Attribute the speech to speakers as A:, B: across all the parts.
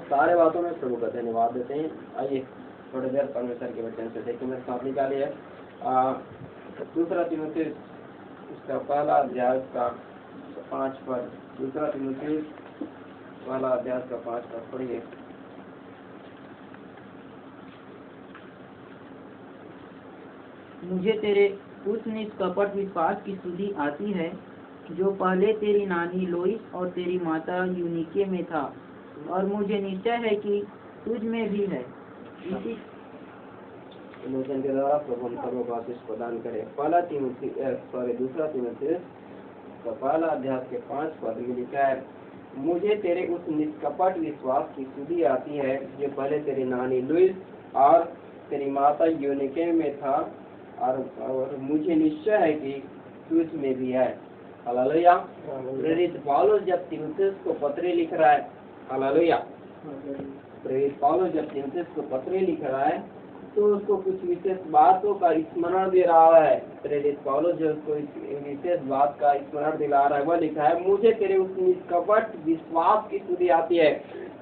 A: सारे बातों में प्रभु का धन्यवाद देते हैं। आइए थोड़ी देर परमेश्वर के वचन से देखिए। मेरे साथ निकालिए दूसरा तीमुथियुस उसका पहला अध्याय का 5 पद। दूसरा तीमुथियुस पहला अध्याय का 5 पद पढ़िए।
B: मुझे तेरे उस निष्कपट विश्वास की सुधि आती है जो पहले तेरी नानी लोइस और तेरी माता यूनिके में था, और मुझे निश्चय है कि तुझ में भी है। इसी
A: वचन के द्वारा प्रभु हम सबको आशीष प्रदान करे। दूसरा तीमुथियुस का पहला अध्याय के 5 पद में लिखा है, मुझे तेरे उस निष्कपट विश्वास की सुधि आती है जो पहले तेरी नानी लुइस और तेरी माता यूनिके में था, और मुझे निश्चय है कि तुझ में भी है। हालेलुया। प्रेरित पौलुस जब तीमुथियुस को पत्री लिख रहा है, हालेलुया, प्रेरित पौलुस जब तीमुथियुस को पत्री लिख रहा है तो उसको कुछ विशेष बातों का स्मरण दे रहा है। प्रेरित पौलुस जो उसको विशेष बात का स्मरण दिला रहा है, वह लिखा है, मुझे तेरे उस निष्कपट विश्वास की सुधि आती है।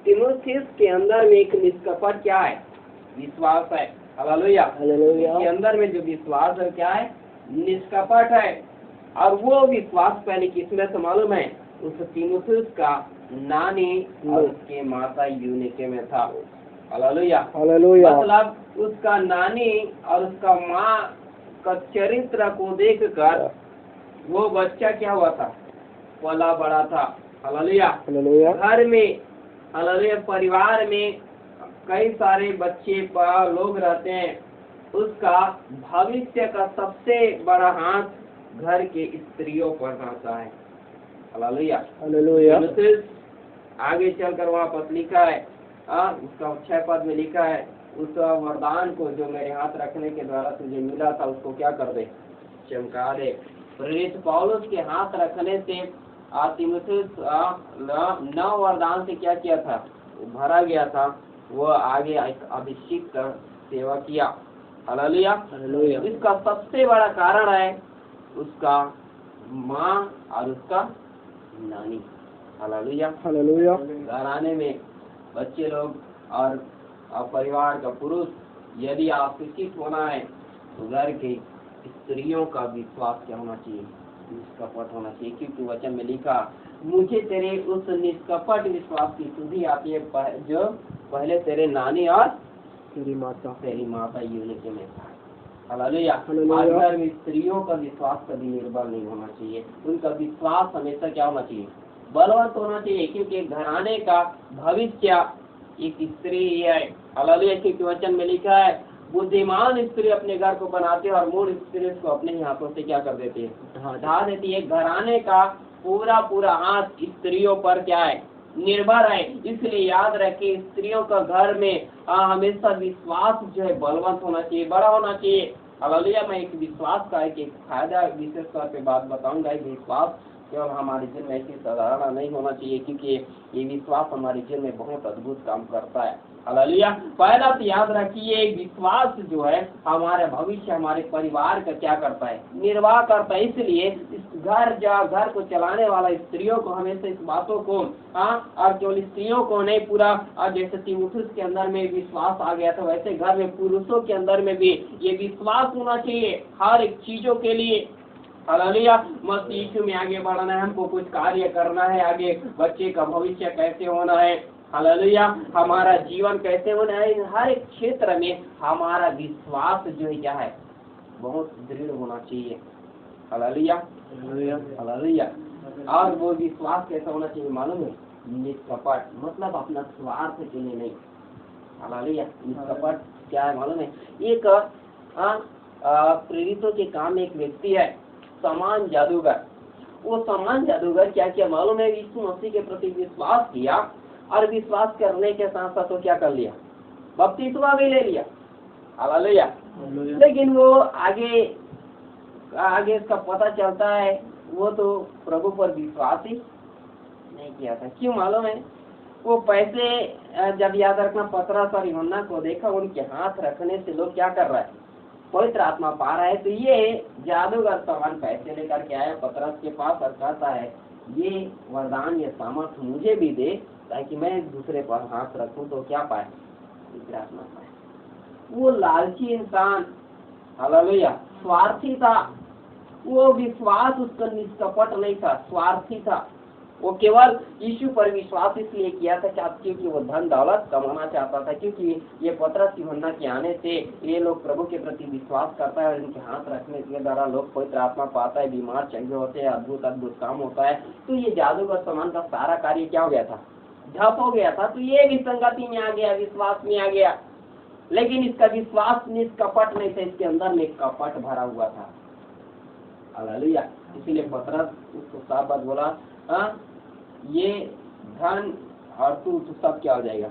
A: तीमुथियुस के अंदर में एक निष्कपट क्या है? विश्वास है। हालेलुया। इसके अंदर में जो विश्वास है क्या है? निष्कपट है। और वो विश्वास पहले किसमें से मालूम है? उस तीमुथियुस का नानी और उसके माता यूनिके में था। हालेलुया। मतलब उसका नानी और उसका माँ का चरित्र को देखकर वो बच्चा क्या हुआ था? पला बड़ा था। हालेलुया। घर में, हालेलुया, परिवार में कई सारे बच्चे लोग रहते हैं, उसका भविष्य का सबसे बड़ा हाथ घर के स्त्रियों पर रहता है। हालेलुया। आगे चलकर वहाँ पर लिखा है, उसका 6 पद में लिखा है, उस वरदान को जो मेरे हाथ रखने के द्वारा तुझे मिला था उसको क्या कर दे? चमका दे। प्रेरित पौलुस के हाथ रखने से तीमुथियुस 9 वरदान से क्या किया था? भरा गया था। वो आगे अभिषेक कर सेवा किया। हालेलुया। इसका सबसे बड़ा कारण है उसका माँ और उसका नानी। हालेलुया। घराने में बच्चे लोग और परिवार का पुरुष यदि आशीषित होना है तो घर के स्त्रियों का विश्वास क्या होना चाहिए? निष्कपट होना चाहिए। क्योंकि वचन में लिखा, मुझे तेरे उस निष्कपट विश्वास की सुधि आती है जो पहले तेरे नानी और तेरी माता यूनिके में था। हालेलुया। घर में स्त्रियों का विश्वास कभी निर्बल नहीं होना चाहिए। उनका विश्वास हमेशा क्या होना चाहिए? बलवंत होना चाहिए। क्योंकि घराने का भविष्य एक स्त्री ही है। हालेलुया। क्योंकि वचन में लिखा है, बुद्धिमान स्त्री अपने घर को बनाती है और मूढ़ स्त्री उसको अपने ही हाथों से क्या कर देती है? ढा देती है। घराने का पूरा हाथ स्त्रियों पर क्या है? निर्भर है। इसलिए याद रखिए, स्त्रियों का घर में हमेशा विश्वास जो है बलवंत होना चाहिए, बड़ा होना चाहिए। हालेलुया। मैं एक विश्वास का एक फायदा विशेष तौर पे बात बताऊंगा। एक विश्वास केवल हमारे जीवन में ऐसी साधारण नहीं होना चाहिए, क्योंकि ये विश्वास हमारे जीवन में बहुत अद्भुत काम करता है। हालेलुया। पहला तो याद रखिए, विश्वास जो है हमारे भविष्य, हमारे परिवार का क्या करता है? निर्वाह करता है। इसलिए इस घर को चलाने वाला स्त्रियों को हमेशा इस बातों को और केवल स्त्रियों को नहीं, पूरा जैसे तीमुथियुस के अंदर में विश्वास आ गया था, वैसे घर में पुरुषों के अंदर में भी ये विश्वास होना चाहिए हर एक चीजों के लिए। हालेलुया। मसीह यीशु में आगे बढ़ना है, हमको कुछ कार्य करना है, आगे बच्चे का भविष्य कैसे होना है, हालेलुया, हमारा जीवन कैसे होना है, हर एक क्षेत्र में हमारा विश्वास जो है क्या है? बहुत दृढ़ होना चाहिए। हालेलुया। हालेलुया। और वो विश्वास कैसा होना चाहिए मालूम है? निष्कपट, मतलब अपना स्वार्थ के लिए नहीं। हालेलुया। निष्कपट क्या है मालूम है? एक प्रेरितों के काम में एक व्यक्ति है, समान जादूगर। वो समान जादूगर क्या किया मालूम है? यीशु मसीह के प्रति विश्वास किया, और विश्वास करने के साथ साथ तो क्या कर लिया? बपतिस्मा भी ले लिया। हालेलुया। लेकिन वो आगे इसका पता चलता है वो तो प्रभु पर विश्वास ही नहीं किया था। क्यों मालूम है? वो पैसे, जब याद रखना, पतरस और यूहन्ना को देखा, उनके हाथ रखने से लोग क्या कर रहा है? पवित्र आत्मा पा रहा है। तो ये जादूगर समान पैसे लेकर के आया पतरस के पास और कहता है, ये वरदान, ये सामर्थ मुझे भी दे ताकि मैं दूसरे पर हाथ रखूं तो क्या पाए, पवित्र आत्मा पाए। वो लालची इंसान, हालेलुया, स्वार्थी था। वो विश्वास उसका निष्कपट नहीं था, स्वार्थी था। वो केवल यीशु पर विश्वास इसलिए किया था क्योंकि वो धन दौलत कमाना चाहता था, क्योंकि ये पतरस यूहन्ना के आने से ये लोग प्रभु के प्रति विश्वास करता है और इनके हाथ रखने के द्वारा लोग पवित्र आत्मा पाता है, बीमार चंगे होते हैं, अद्भुत अद्भुत काम होता है। तो ये जादूगर सामान का सारा कार्य क्या हो गया था, ठप हो गया था। तो ये विसंगति में आ गया, विश्वास में आ गया, लेकिन इसका विश्वास निष्कपट नहीं था, इसके अंदर में कपट भरा हुआ था। हालेलुया। इसीलिए पतरस उसको साफ बात बोला, ये धन और तू सब क्या हो जाएगा,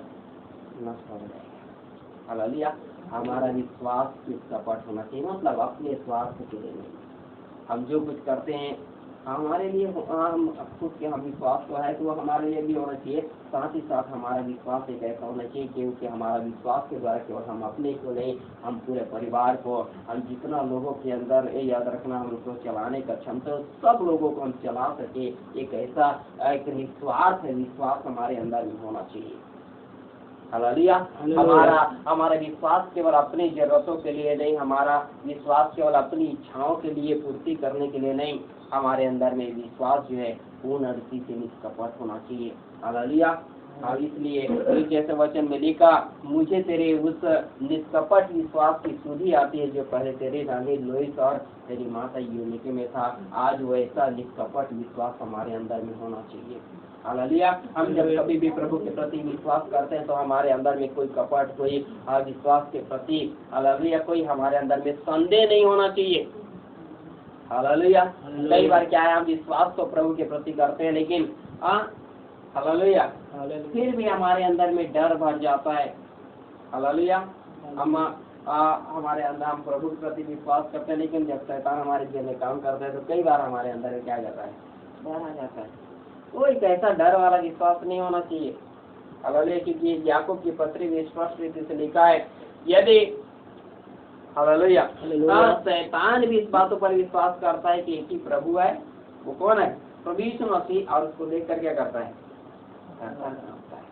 A: नष्ट हो जाएगा। हालेलुया। हमारा विश्वास निष्कपट होना चाहिए, मतलब अपने स्वार्थ के लिए नहीं। हम जो कुछ करते हैं हमारे लिए, हम खुद के हम विश्वास तो है तो हमारे लिए भी होना चाहिए, साथ ही साथ हमारा विश्वास एक ऐसा होना चाहिए क्योंकि हमारा विश्वास के द्वारा केवल हम अपने को नहीं, हम पूरे परिवार को, हम जितना लोगों के अंदर ये याद रखना हम उसको चलाने का क्षमता, सब लोगों को हम चला सके। एक ऐसा एक निस्वार्थ विश्वास हमारे अंदर भी होना चाहिए। हालेलुया। हमारा विश्वास केवल अपनी जरूरतों के लिए नहीं, हमारा विश्वास केवल अपनी इच्छाओं के लिए पूर्ति करने के लिए नहीं, हमारे अंदर में विश्वास जो है पूर्ण रीति से निष्कपट होना चाहिए। हालेलुया। और इसलिए जैसे वचन में लिखा, मुझे तेरे उस निष्कपट विश्वास की सुधि आती है जो पहले तेरे रानी लोइस और तेरी माता यूनिके में था। आज वैसा निष्कपट विश्वास हमारे अंदर में होना चाहिए। हालेलुया। हम जब कभी भी प्रभु के प्रति विश्वास करते हैं तो हमारे अंदर में कोई कपट, कोई विश्वास के प्रति, हालेलुया, कोई हमारे अंदर में संदेह नहीं होना चाहिए। हालेलुया। कई बार क्या है, हम विश्वास तो प्रभु के प्रति करते हैं लेकिन हालेलुया फिर भी हमारे अंदर में डर भर जाता है। हालेलुया। हम हमारे अंदर हम प्रभु के प्रति विश्वास करते हैं लेकिन जब शैतान हमारे जीवन में काम करता है तो कई बार हमारे अंदर में क्या जाता है, डर आ जाता है। वो एक ऐसा डर वाला विश्वास नहीं होना चाहिए। हालेलुया। क्योंकि याकूब की पत्री में स्पष्ट रीति से लिखा है, यदि हालेलुया शैतान भी इस बातों पर विश्वास करता है कि एक ही प्रभु है, वो कौन है, प्रभु यीशु मसीह, और उसको देखकर क्या करता है, डरता है।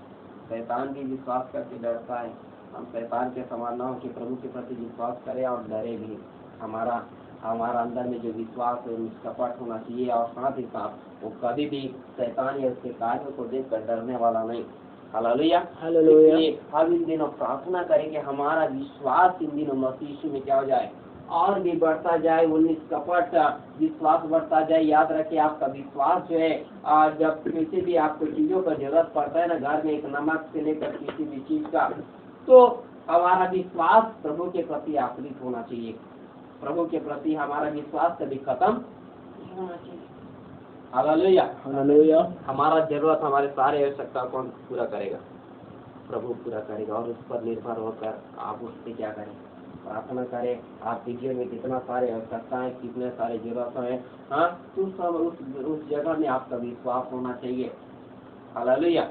A: शैतान भी विश्वास करके डरता है। हम शैतान के समान ना हो कि प्रभु के प्रति विश्वास करें और डरे भी। हमारा अंदर में जो विश्वास है निष्कपट होना चाहिए और साथ ही साथ वो कभी भी शैतान या उसके कार्यों को देखकर डरने वाला नहीं। हालेलुया। हम इन दिनों प्रार्थना करें कि हमारा विश्वास इन दिनों मसीह यीशु में क्या हो जाए, और भी बढ़ता जाए, वो निष्कपट विश्वास बढ़ता जाए। याद रखें, आपका विश्वास जो है जब किसी भी आपको चीजों का जरूरत पड़ता है ना, घर में एक नमक से लेकर किसी भी चीज का, तो हमारा विश्वास प्रभु के प्रति आश्रित होना चाहिए। प्रभु के प्रति हमारा विश्वास कभी खत्म नहीं होना चाहिए। हालेलुया। हमारा जरूरत, हमारे सारे आवश्यकता कौन पूरा करेगा, प्रभु पूरा करेगा। और उस पर निर्भर होकर आप उससे क्या करें, प्रार्थना करें। आपके जीवन में कितना सारे आवश्यकताएं, कितने सारे जरूरतें हैं, तो सब उस जगह में आपका विश्वास होना चाहिए। हालेलुया।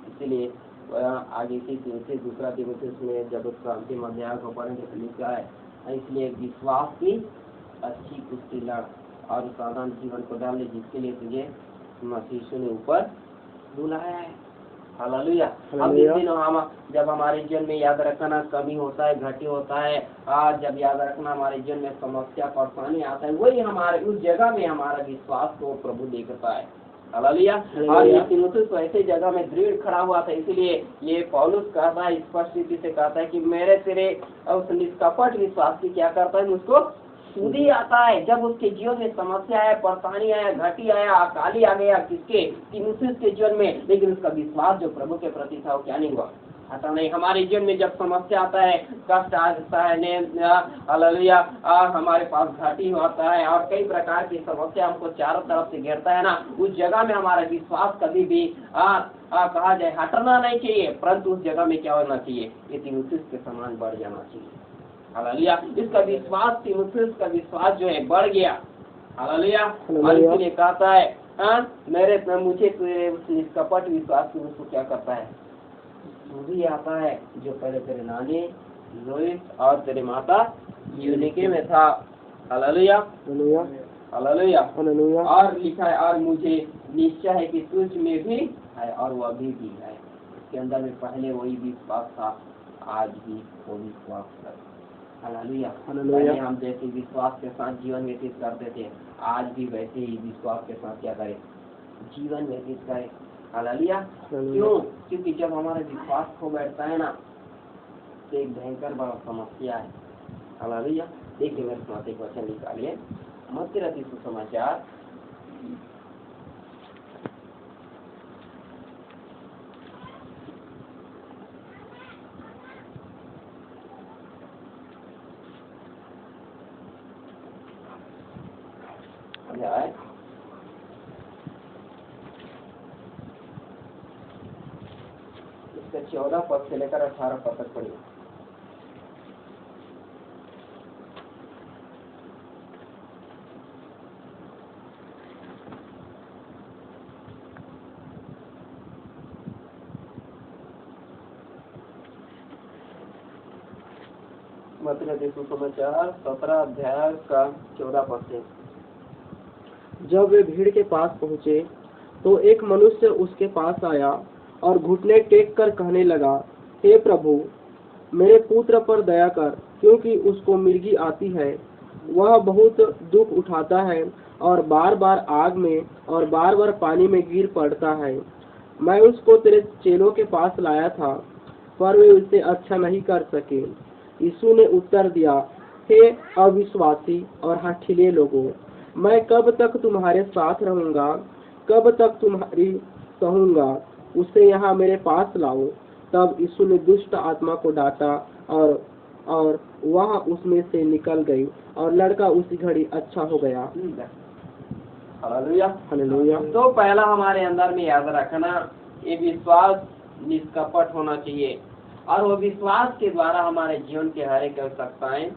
A: इसीलिए आगे से दूसरा तीमुथियुस में जब उसका अंतिम अध्याय को पढ़ेंगे तो लिखा है, इसलिए विश्वास की अच्छी कुश्ती लड़ और साधारण जीवन को डाले जिसके लिए तुझे मसीह यीशु ने ऊपर बुलाया है। हालेलुया। अब इस दिन हम जब हमारे जीवन में याद रखना कमी होता है, घटी होता है, जब याद रखना हमारे जीवन में समस्या परेशानी आता है, वही हमारे उस जगह में हमारा विश्वास को प्रभु देखता है। हालेलुया। और ये तीमुथियुस तो ऐसे जगह में दृढ़ खड़ा हुआ था, इसलिए ये पौलुस कहता है, स्पष्ट रीति से कहता है कि मेरे तेरे उस निष्कपट विश्वास की क्या करता है, मुझको सुधी आता है। जब उसके जीवन में समस्या है, परेशानी आया, घटी आया, अकाली आ गया, किसके, तीमुथियुस के जीवन में, लेकिन उसका विश्वास जो प्रभु के प्रति था वो क्या नहीं हुआ, आता नहीं। हमारे जीवन में जब समस्या आता है, कष्ट आता है, हालेलुया, हमारे पास घाटी होता है और कई प्रकार की समस्या हमको चारों तरफ से घेरता है ना, उस जगह में हमारा विश्वास कभी भी कहा जाए हटना नहीं चाहिए, परंतु उस जगह में क्या होना चाहिए, ये तीमुथियुस के समान बढ़ जाना चाहिए। हालेलुया। इसका विश्वास, तीमुथियुस का विश्वास जो है बढ़ गया। हालेलुया। और इसलिए कहता है मुझे निष्कपट विश्वास की उसको क्या करता है, सुधी आता है जो पहले तेरे नानी लोइस और तेरे माता यूनिके में था। हालेलुया। हालेलुया। और लिखा है, और मुझे निश्चय है कि तुझ में भी है और वो अभी भी है। उसके अंदर में पहले वही विश्वास था, आज भी वो विश्वास है। हालेलुया। पहले हम जैसे विश्वास के साथ जीवन व्यतीत करते थे, आज भी वैसे ही विश्वास के साथ क्या करें, जीवन व्यतीत करें। हालेलुया। क्यों? क्योंकि जब हमारा विश्वास खो बैठता है ना, तो एक भयंकर बड़ा समस्या है। हालेलुया। देखिए मेरे साथ एक वचन निकालिए, मत्ती रचित सुसमाचार 14 पद से लेकर 18 पद तक पढ़िए। मत्ती सुसमाचार 17 अध्याय का 14 पद से।
C: जब वे भीड़ के पास पहुँचे तो एक मनुष्य उसके पास आया और घुटने टेक कर कहने लगा, हे प्रभु, मेरे पुत्र पर दया कर, क्योंकि उसको मिर्गी आती है। वह बहुत दुख उठाता है और बार बार आग में और बार बार पानी में गिर पड़ता है। मैं उसको तेरे चेलों के पास लाया था, पर वे उसे अच्छा नहीं कर सके। यीशु ने उत्तर दिया, हे अविश्वासी और हठीले लोगों, मैं कब तक तुम्हारे साथ रहूंगा, कब तक तुम्हारी सहूंगा, उसे यहाँ मेरे पास लाओ। तब यीशु ने दुष्ट आत्मा को डांटा और वह उसमें से निकल गई और लड़का उसी घड़ी अच्छा हो गया।
A: हालेलुया।
C: हालेलुया।
A: तो पहला हमारे अंदर में याद रखना, ये विश्वास निष्कपट होना चाहिए और वो विश्वास के द्वारा हमारे जीवन के हर एक आवश्यकताएं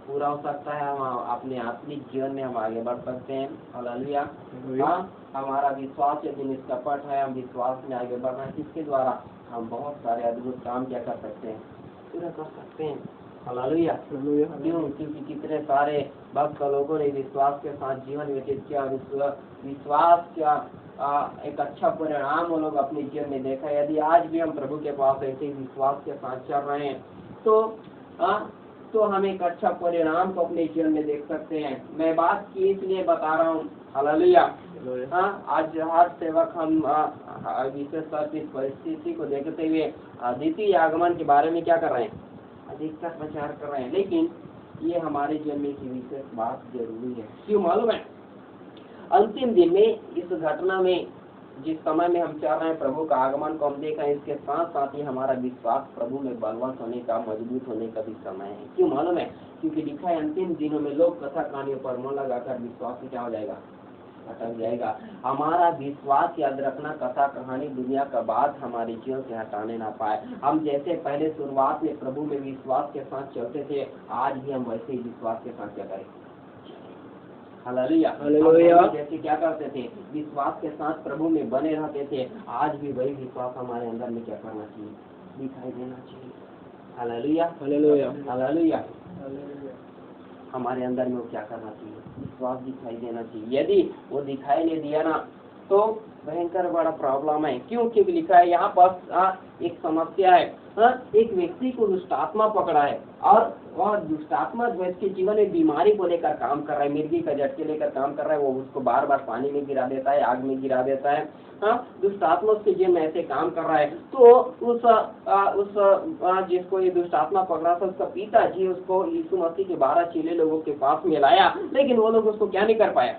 A: पूरा हो सकता है। हम अपने आत्मिक जीवन में हम आगे बढ़ सकते हैं। हालेलुया। हाँ, हमारा विश्वास यदि निष्कपट है, हम विश्वास में आगे बढ़ रहे हैं, इसके द्वारा हम बहुत सारे अद्भुत काम क्या कर सकते हैं, पूरा कर सकते हैं। हालेलुया। क्यों? क्योंकि कितने सारे भक्त लोगों ने विश्वास के साथ जीवन व्यतीत किया, विश्वास का एक अच्छा परिणाम वो लोग अपने जीवन में देखा। यदि आज भी हम प्रभु के पास ऐसे ही विश्वास के साथ चल रहे हैं तो हम एक अच्छा परिणाम को अपने जीवन में देख सकते हैं। मैं बात की इसलिए बता रहा हूँ। हालेलुया। आज हर सेवक हम विशेषतः इस परिस्थिति को देखते हुए द्वितीय आगमन के बारे में क्या कर रहे हैं, अधिकतर प्रचार कर रहे हैं, लेकिन ये हमारे जीवन में की विशेष बात जरूरी है। क्यों मालूम है? अंतिम दिन में इस घटना में जिस समय में हम चल रहे हैं, प्रभु का आगमन को हम देख रहे हैं, इसके साथ साथ ही हमारा विश्वास प्रभु में बलवंत होने का, मजबूत होने का भी समय है। क्यों मालूम है? क्योंकि लिखा है अंतिम दिनों में लोग कथा कहानियों पर मन लगाकर विश्वास से क्या हो जाएगा, हटक जाएगा। हमारा विश्वास याद रखना, कथा कहानी दुनिया का बात हमारे जीवन से हटाने ना पाए। हम जैसे पहले शुरुआत में प्रभु में विश्वास के साथ चलते थे, आज भी हम वैसे ही विश्वास के साथ क्या करें। हालेलुया। जैसे क्या करते थे, विश्वास के साथ प्रभु में बने रहते थे, आज भी वही विश्वास हमारे अंदर में क्या करना चाहिए, दिखाई देना चाहिए। हालेलुया। हालेलुया। हालेलुया। हमारे अंदर में वो क्या करना चाहिए, विश्वास दिखाई देना चाहिए। यदि वो दिखाई नहीं दिया ना, तो भयंकर बड़ा प्रॉब्लम है। क्यों? क्योंकि लिखा है यहाँ पर एक समस्या है। एक व्यक्ति को दुष्टात्मा पकड़ा है और वह दुष्टात्मा जो इसके जीवन में बीमारी को लेकर काम कर रहा है, मिर्गी का झटके लेकर काम कर रहा है। वो उसको बार बार पानी में गिरा देता है, आग में गिरा देता है। दुष्टात्मा उसके जीवन में ऐसे काम कर रहा है। तो उस जिसको ये दुष्टात्मा पकड़ा था, उसका पिताजी उसको यीशु मसीह के 12 चेले लोगों के पास में लाया, लेकिन वो लोग उसको क्या नहीं कर पाया,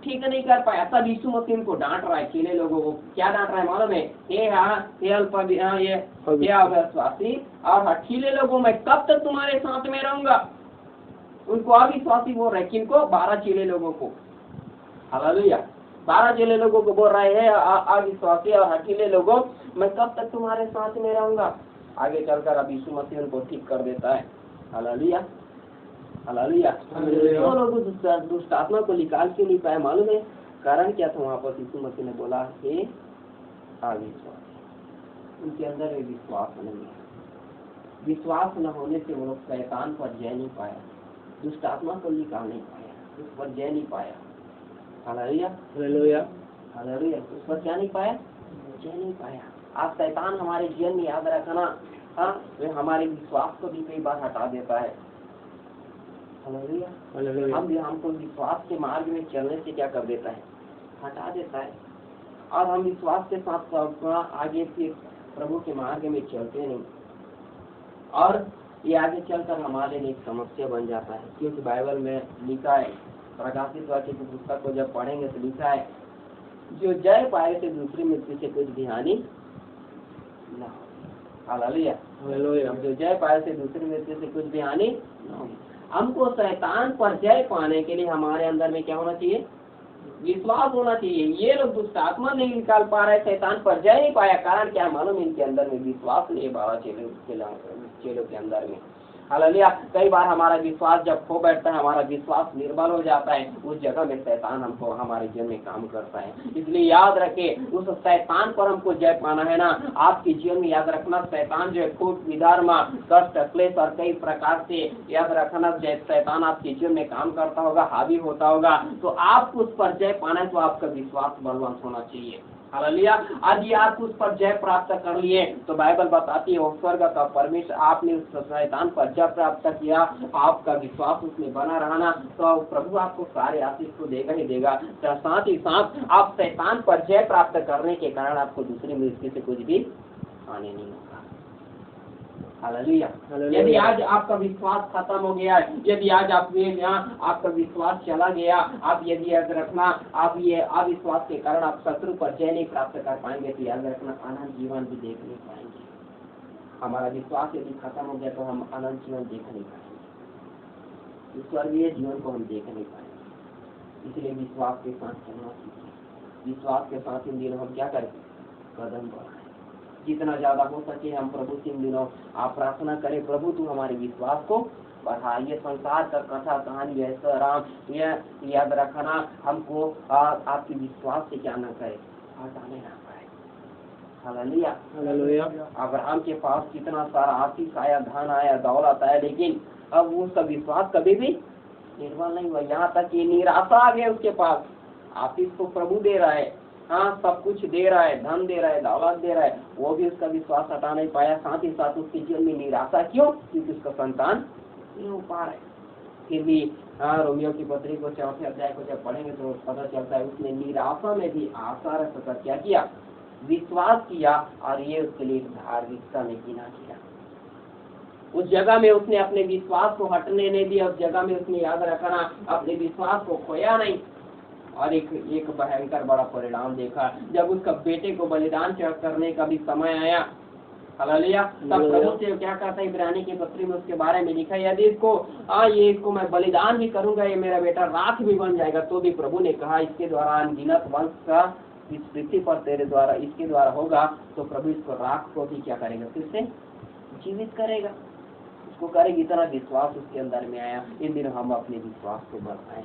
A: ठीक नहीं कर पाया। तब यीशु मसीह उनको डांट रहा है, चेले लोगों को क्या डांट रहा है मालूम है? ये अविश्वासी और हठीले लोगों, मैं कब तक तुम्हारे साथ में रहूंगा। उनको अविश्वासी बोल रहे, किनको? 12 चेले लोगों को। हालेलुया। 12 चेले लोगों को बोल रहे हैं, अविश्वासी और हठीले लोगों, मैं कब तक तुम्हारे साथ में रहूंगा। आगे चलकर अब यीशु मसीह उनको ठीक कर देता है। हालेलुया। हालेलुया। वो लोग दुष्टात्मा को निकाल क्यों नहीं पाए मालूम है? कारण क्या था? वहाँ पर यीशु मसीह ने बोला, हे अविश्वासी, उनके अंदर ये विश्वास नहीं है। विश्वास न होने से वो लोग शैतान पर जय नहीं पाया, दुष्टात्मा को निकाल नहीं पाया, उस पर जय नहीं पाया। हालेलुया। हालेलुया। हालेलुया। उस पर क्या नहीं पाया, जय नहीं पाया। आज शैतान हमारे जीवन में, याद रखना, हाँ, वे हमारे विश्वास को भी कई बार हटा देता है। हालेलुया। हम भी हमको विश्वास के मार्ग में चलने से क्या कर देता है, हटा देता है, और हम विश्वास के साथ थोड़ा आगे फिर प्रभु के मार्ग में चलते नहीं, और ये आगे चलकर हमारे लिए एक समस्या बन जाता है। क्योंकि बाइबल में लिखा है, प्रकाशित वाक्य की पुस्तक को जब पढ़ेंगे तो लिखा है, जो जय पाए से दूसरी मृत्यु से कुछ भी हानि ना हो। हालेलुया। जो जय पाए से दूसरी मृत्यु से कुछ भी हानि ना हो। हमको शैतान पर जय पाने के लिए हमारे अंदर में क्या होना चाहिए, विश्वास होना चाहिए। ये लोग दुष्ट आत्मा नहीं निकाल पा रहे, शैतान पर जय नहीं पाया, कारण क्या, मालूम, इनके अंदर में विश्वास नहीं, 12 चेलों के अंदर में। हालेलुया। कई बार हमारा विश्वास जब खो बैठता है, हमारा विश्वास निर्बल हो जाता है, उस जगह में शैतान हमको हमारे जीवन में काम करता है। इसलिए याद रखें, उस शैतान पर हमको जय पाना है ना, आपके जीवन में याद रखना, शैतान जो है खूब विधर्म, कष्ट, क्लेश और कई प्रकार से, याद रखना, जय शैतान आपके जीवन में काम करता होगा, हावी होता होगा, तो आपको उस पर जय पाना है तो आपका विश्वास बलवान होना चाहिए। हालेलुया। यदि आप उस पर जय प्राप्त कर लिए तो बाइबल बताती है, स्वर्ग का परमेश्वर, आपने उस शैतान पर जय प्राप्त किया, आपका विश्वास उसमें बना रहना, तो प्रभु आपको सारे आशीष को देगा ही देगा। साथ ही साथ आप शैतान पर जय प्राप्त करने के कारण आपको दूसरी मृत्यु से कुछ भी हानि नहीं होगा। हालेलुया। यदि आज आपका विश्वास खत्म हो गया है, यदि आज आप यहाँ आपका विश्वास चला गया, आप यदि याद रखना, आप ये अविश्वास के कारण आप शत्रु पर जय नहीं प्राप्त कर पाएंगे, तो याद रखना अनंत जीवन भी देख नहीं पाएंगे। हमारा विश्वास यदि खत्म हो गया तो हम अनंत जीवन देख नहीं पाएंगे, स्वर्गीय जीवन को हम देख नहीं पाएंगे। इसलिए विश्वास के साथ चलना सीखें। विश्वास के साथ इन दिनों हम क्या करें, कदम बढ़ाएं। जितना ज्यादा हो सके हम प्रभु से इन दिनों आप प्रार्थना करें, प्रभु तू हमारे विश्वास को बढ़ा। ये संसार का कथा कहानी ऐसा राम, यह याद रखना, हमको आपके विश्वास से क्या न करे, हटाने ना पाए। हालेलुया। अब्राहम के पास कितना सारा आशीष आया, धन आया, दौलत आया, लेकिन अब वो सब विश्वास कभी भी निर्बल नहीं हुआ। यहाँ तक कि निराशा आ गया उसके पास। आशीष को प्रभु दे रहा है, हाँ, सब कुछ दे रहा है, धन दे रहा है, दौलत दे रहा है, वो भी उसका विश्वास हटा नहीं पाया। साथ ही साथ उसके जीवन में निराशा, क्यों, क्योंकि उसका संतान नहीं हो पा रहा है। फिर भी रोमियो की पत्री को 4 अध्याय को जब पढ़ेंगे तो पता चलता है, उसने निराशा में भी आशा रखकर क्या किया, विश्वास किया, और ये उसके लिए धार्मिकता में गिना किया। उस जगह में उसने अपने विश्वास को हटने नहीं दिया, उस जगह में उसने, याद रखना, अपने विश्वास को खोया नहीं। और एक भयंकर बड़ा परिणाम देखा, जब उसका बेटे को बलिदान करने का भी समय आया। हालेलुया। तब प्रभु से क्या कहता है, इब्रानी की पत्री में उसके बारे में लिखा है, यदि इसको मैं बलिदान भी करूंगा, ये मेरा बेटा राख भी बन जाएगा, तो भी प्रभु ने कहा, इसके द्वारा अनगिनत वंश का इस पृथ्वी पर तेरे द्वारा, इसके द्वारा होगा, तो प्रभु इसको राख को भी क्या करेगा, फिर से जीवित करेगा, उसको करेगी। इतना विश्वास उसके अंदर में आया। इन दिनों हम अपने विश्वास को बढ़ाएं।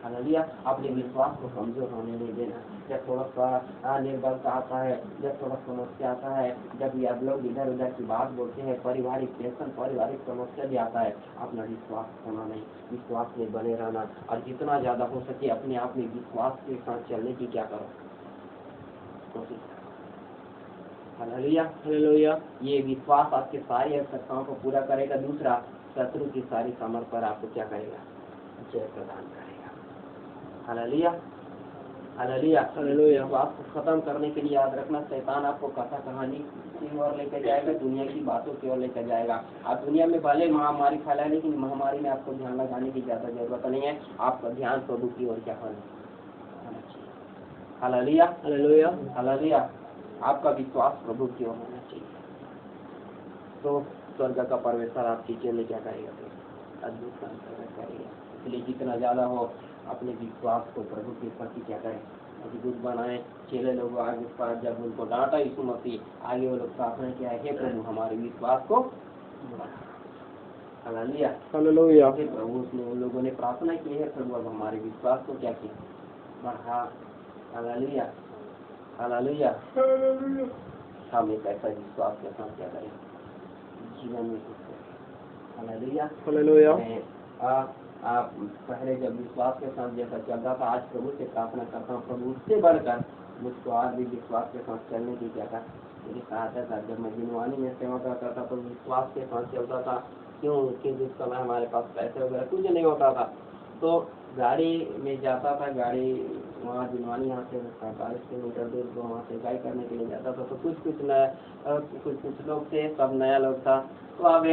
A: हालेलुया। अपने विश्वास को कमजोर होने नहीं देना। जब थोड़ा सा निर्बलता आता है, जब थोड़ा समस्या आता है, जब आप लोग इधर उधर की बात बोलते हैं, पारिवारिक टेंशन, पारिवारिक समस्या भी आता है, अपना विश्वास खोना नहीं, विश्वास में बने रहना, और जितना ज्यादा हो सके अपने आप में विश्वास के साथ चलने की क्या करो, कोशिश करो। हालेलुया। ये विश्वास आपके सारी आवश्यकताओं को पूरा करेगा। दूसरा, शत्रु की सारी समर पर आपको क्या करेगा, जय प्रदान करेगा। हालेलुया। विश्वास को खत्म करने के लिए याद रखना, शैतान आपको कथा कहानी की ओर लेकर जाएगा, दुनिया की बातों की ओर लेकर जाएगा। आप दुनिया में भले महामारी फैलाए, लेकिन महामारी में आपको ध्यान लगाने की ज्यादा जरूरत नहीं है। आपका ध्यान प्रभु की ओर क्या होना चाहिए। हालेलुया। आपका विश्वास प्रभु की ओर होना चाहिए, तो स्वर्ग का परमेश्वर आपकी जीवन में क्या करेगा, अद्भुत काम करेगा। इसलिए जितना ज्यादा हो अपने विश्वास को प्रभु के प्रति क्या करें, मजबूत बनाए। चेले लोग आगे पर जब उनको डांटा यीशु मसीह, आगे वो लोग प्रार्थना किया, हे प्रभु हमारे विश्वास को बढ़ा। हालेलुया। प्रभु उसने उन लोगों ने प्रार्थना की है, प्रभु अब हमारे विश्वास को क्या किया, बढ़ा। हालेलुया। हम एक ऐसा विश्वास के साथ क्या करें, जीवन में हालेलुया। आप पहले जब विश्वास के साथ जैसा चल रहा था, आज प्रभु से प्रार्थना करता हूँ, प्रभु उससे बढ़कर मुझको आज भी विश्वास के साथ चलने की क्या था मेरी सहायता था। जब मैं जिनवानी में सेवा करता था तो विश्वास के साथ चलता था। क्यों कि जिस समय हमारे पास पैसे वगैरह कुछ नहीं होता था तो गाड़ी में जाता था, गाड़ी वहाँ जिनवानी यहाँ से 45 किलोमीटर दूर तो वहाँ से गाय करने के लिए जाता था। तो कुछ लोग थे, सब नया लोग था। तो अब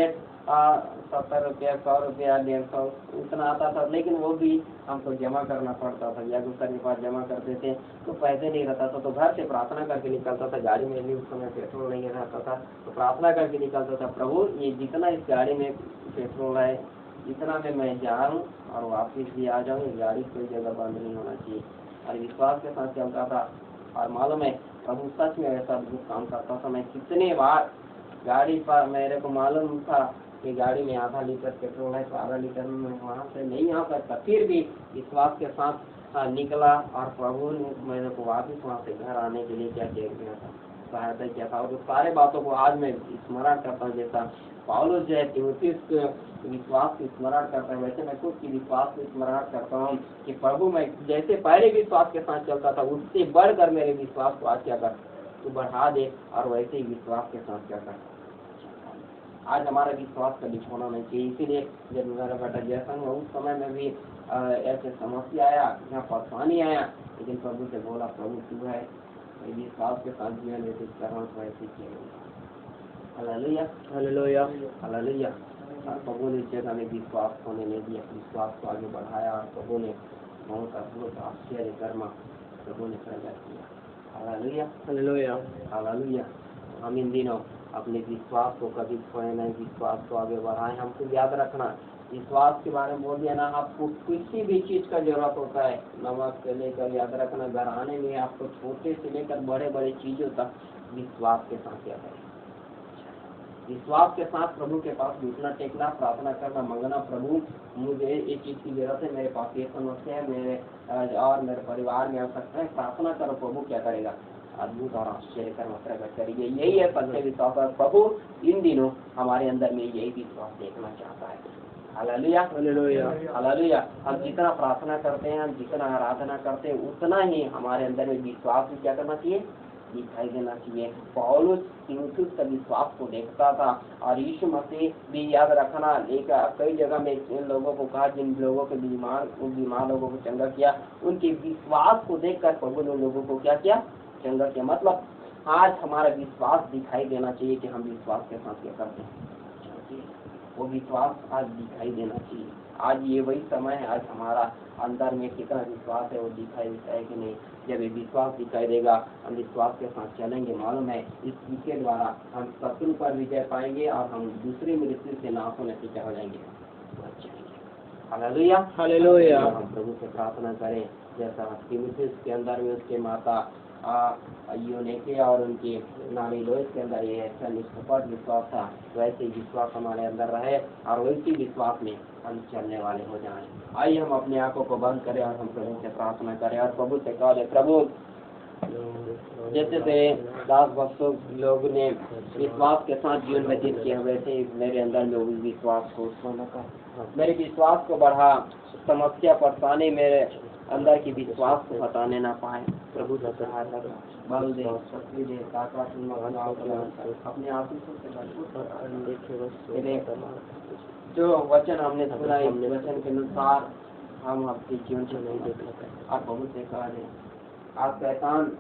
A: 70 रुपया 100 रुपया 150 इतना आता था, लेकिन वो भी हमको जमा करना पड़ता था। या दूसरे के पास जमा करते थे तो पैसे नहीं रहता था, तो घर से प्रार्थना करके निकलता था। गाड़ी में भी उस समय पेट्रोल नहीं रहता था, तो प्रार्थना करके निकलता था, प्रभु ये जितना इस गाड़ी में पेट्रोल है इतना में मैं जाऊँ और वापिस भी आ जाऊँ, गाड़ी कोई जगह बंद नहीं होना चाहिए। और विश्वास के साथ चलता था। और मालूम है प्रभु सच में ऐसा काम करता था। मैं कितने बार गाड़ी पर मेरे को मालूम था कि गाड़ी में आधा लीटर पेट्रोल है तो आधा लीटर में मैं वहाँ से नहीं आ सकता, फिर भी विश्वास के साथ निकला और प्रभु ने मेरे को वापिस वहाँ से घर आने के लिए क्या किया था, सहायता किया था। और सारे बातों को आज मैं स्मरण करता हूँ। जैसा पौलुस जो है तीमुथियुस विश्वास को स्मरण करता है, वैसे मैं खुद की विश्वास को स्मरण करता हूँ कि प्रभु मैं जैसे पहले विश्वास के साथ चलता था उससे बढ़कर मेरे विश्वास को आज क्या कर तू बढ़ा दे और वैसे ही विश्वास के साथ क्या कर। आज हमारा विश्वास कभी छोड़ना नहीं चाहिए। इसीलिए जब मेरा बेटा जैसा हुआ उस समय में भी ऐसे समस्या आया, यहाँ परेशानी आया, लेकिन प्रभु से बोला प्रभु तू है, विश्वास के साथ जीवन व्यतीत कर रहा हूँ, तो ऐसे किया। Hallelujah
C: hallelujah
A: hallelujah. प्रभु ने जगह में विश्वास होने नहीं दिया, विश्वास को आगे बढ़ाया और प्रभु ने बहुत अद्भुत आश्चर्य कर्म प्रभु ने प्रकट किया। Hallelujah
C: hallelujah
A: hallelujah. हम इन दिनों अपने विश्वास को कभी खोए नहीं, विश्वास को आगे बढ़ाएं। हमको याद रखना विश्वास के बारे में बोल दिया ना, आपको किसी भी चीज का जरूरत होता है, नमक से लेकर याद रखना घर आने में आपको छोटे से लेकर बड़े बड़े चीजों तक विश्वास के साथ क्या करें, विश्वास के साथ प्रभु के पास घुटना टेकना, प्रार्थना करना, मांगना प्रभु मुझे ये चीज की जरूरत है, मेरे पास ये समस्या है, मेरे और मेरे परिवार में आवश्यकता है, प्रार्थना करो, प्रभु क्या करेगा, अद्भुत और आश्चर्य कर्म प्रकट करेंगे। यही है सच्चे विश्वास। और प्रभु इन दिनों हमारे अंदर में यही विश्वास देखना चाहता है। Hallelujah
C: hallelujah
A: hallelujah. हम जितना प्रार्थना करते हैं, हम जितना आराधना करते हैं, उतना ही हमारे अंदर में विश्वास भी क्या करना चाहिए, दिखाई देना चाहिए। पौलुस तीमुथियुस का विश्वास को देखता था और यीशु मसीह भी याद रखना लेकर कई जगह में इन लोगों को कहा, जिन लोगों के बीमार लोगों को चंगा किया, उनके विश्वास को देखकर प्रभु ने उन लोगों को क्या किया, चंगा किया। मतलब आज हमारा विश्वास दिखाई देना चाहिए कि हम विश्वास के साथ क्या करते हैं, वो विश्वास आज दिखाई देना चाहिए। आज ये वही समय है, आज हमारा अंदर में कितना विश्वास है वो दिखाई देता है कि नहीं। जब ये विश्वास दिखाई देगा, हम विश्वास के साथ चलेंगे, मालूम है इसके द्वारा हम शत्रु पर विजय पाएंगे और हम दूसरी मृत्यु से नाश होने से क्या हो जाएंगे, बच जाएंगे। Hallelujah
C: hallelujah.
A: हम प्रभु से प्रार्थना करें जैसा तीमुथियुस के अंदर में उसके माता यूनिके और उनकी नानी लोइस के अंदर ये ऐसा निष्कपट विश्वास था, वैसे ही विश्वास हमारे अंदर रहे और वैसे विश्वास में हम चलने वाले हो जाएं। आइए हम अपनी आंखों को बंद करें और हम प्रभु से प्रार्थना करें और प्रभु से कह दे, प्रभु जैसे से दास भक्तों लोग ने विश्वास के साथ जीवन व्यतीत किया, वैसे ही मेरे अंदर में उस विश्वास को उत्पन्न कर, मेरे विश्वास को बढ़ा, समस्या परेशानी मेरे अंदर की विश्वास को हटाने ना पाए। प्रभु से सहायता कर, बल दे, शक्ति दे, ताकत अपने आशीषों से जो वचन हमने सुना, इस वचन के अनुसार हम अपने जीवन से नहीं देख सकते। आप प्रभु से कह दें, आप शैतान